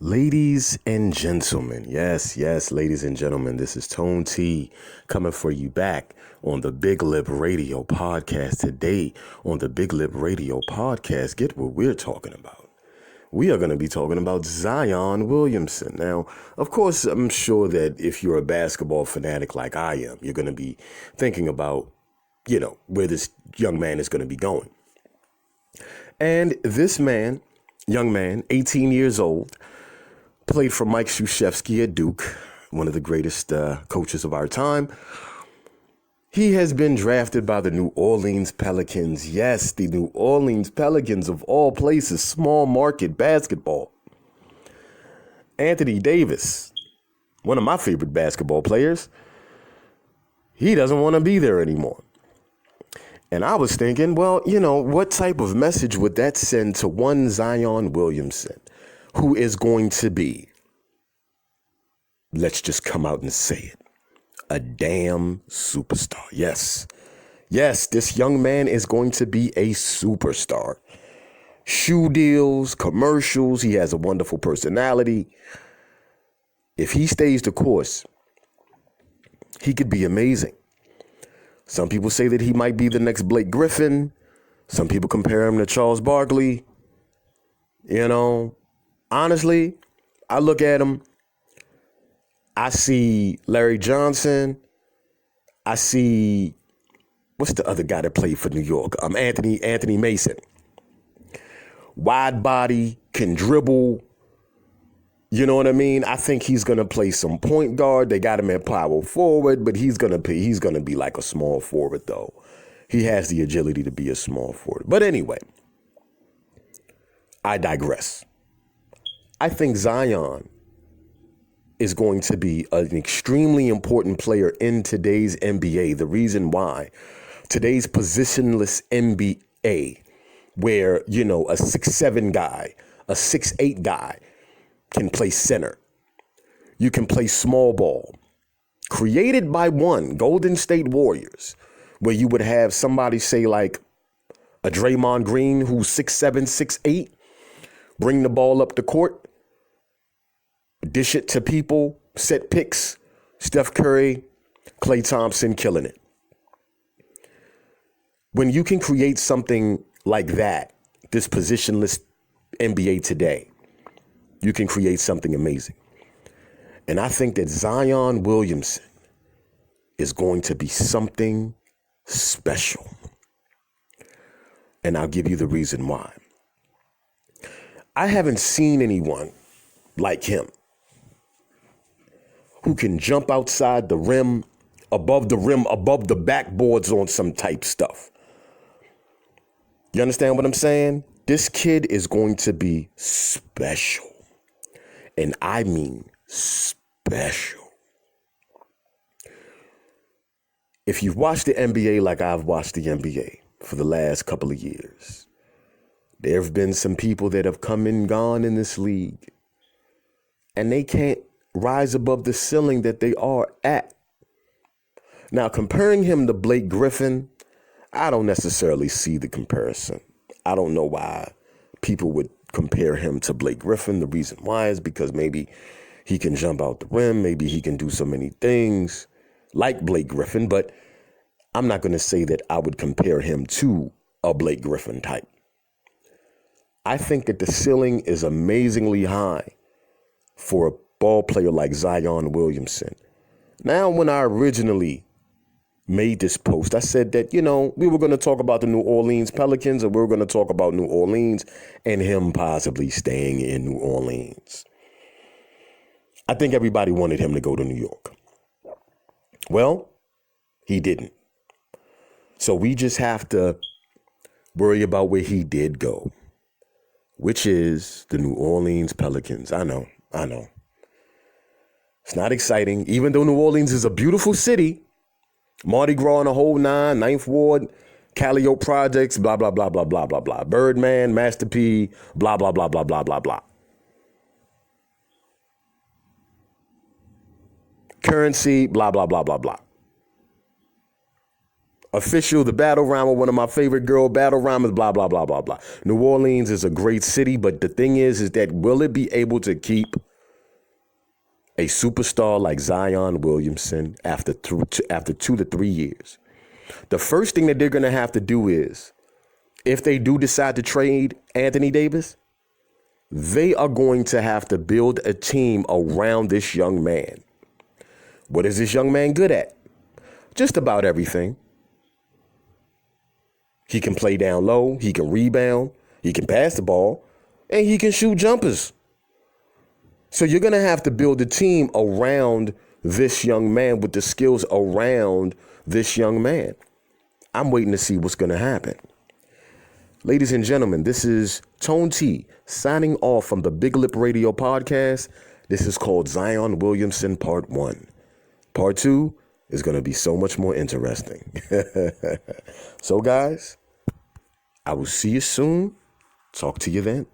Ladies and gentlemen, yes, ladies and gentlemen, this is Tone T coming for you back on the Bip Lip Radio Podcast. Today on the Bip Lip Radio Podcast, get what we're talking about. We are going to be talking about Zionwilliamson. Now, of course, I'm sure that if you're a basketball fanatic like I am, you're going to be thinking about, where this young man is going to be going. And this man, young man, 18 years old, played for Mike Krzyzewski at Duke, one of the greatest coaches of our time. He has been drafted by the New Orleans Pelicans. Yes, the New Orleans Pelicans of all places, small market basketball. Anthony Davis, one of my favorite basketball players, he doesn't want to be there anymore. And I was thinking, well, what type of message would that send to one Zionwilliamson, who is going to be, let's just come out and say it, a damn superstar. Yes, this young man is going to be a superstar. Shoe deals, commercials, he has a wonderful personality. If he stays the course, he could be amazing. Some people say that he might be the next Blake Griffin. Some people compare him to Charles Barkley. Honestly, I look at him, I see Larry Johnson, I see, what's the other guy that played for New York? Anthony Mason. Wide body, can dribble, you know what I mean? I think he's going to play some point guard. They got him at power forward, but he's going to be like a small forward, though. He has the agility to be a small forward. But anyway, I digress. I think Zion is going to be an extremely important player in today's NBA. The reason why, today's positionless NBA, where, a 6'7" guy, a 6'8" guy can play center. You can play small ball. Created by one, Golden State Warriors, where you would have somebody say like a Draymond Green who's 6'7", 6'8", bring the ball up the court, dish it to people, set picks, Steph Curry, Klay Thompson killing it. When you can create something like that, this positionless NBA today, you can create something amazing. And I think that Zionwilliamson is going to be something special. And I'll give you the reason why. I haven't seen anyone like him who can jump outside the rim, above the backboards on some type stuff. You understand what I'm saying? This kid is going to be special. And I mean special. If you've watched the NBA like I've watched the NBA for the last couple of years, there have been some people that have come and gone in this league, and they can't rise above the ceiling that they are at. Now, comparing him to Blake Griffin, I don't necessarily see the comparison. I don't know why people would compare him to Blake Griffin. The reason why is because maybe he can jump out the rim. Maybe he can do so many things like Blake Griffin, but I'm not going to say that I would compare him to a Blake Griffin type. I think that the ceiling is amazingly high for a ball player like Zionwilliamson. Now, when I originally made this post, I said that, we were going to talk about the New Orleans Pelicans, and we were going to talk about New Orleans and him possibly staying in New Orleans. I think everybody wanted him to go to New York. Well, he didn't. So we just have to worry about where he did go, which is the New Orleans Pelicans. I know. It's not exciting, even though New Orleans is a beautiful city. Mardi Gras in the whole nine, Ninth Ward, Calliope Projects, blah, blah, blah, blah, blah, blah, blah. Birdman, Master P, blah, blah, blah, blah, blah, blah, blah. Currency, blah, blah, blah, blah, blah. Official, the battle rhymer, one of my favorite girl battle rhymers, blah, blah, blah, blah, blah. New Orleans is a great city, but the thing is that will it be able to keep a superstar like Zionwilliamson after 2 to 3 years? The first thing that they're going to have to do is, if they do decide to trade Anthony Davis, they are going to have to build a team around this young man. What is this young man good at? Just about everything. He can play down low, he can rebound, he can pass the ball, and he can shoot jumpers. So you're going to have to build a team around this young man with the skills around this young man. I'm waiting to see what's going to happen. Ladies and gentlemen, this is Tone T signing off from the Bip Lip Radio podcast. This is called Zionwilliamson Part 1. Part 2 is going to be so much more interesting. So, guys, I will see you soon. Talk to you then.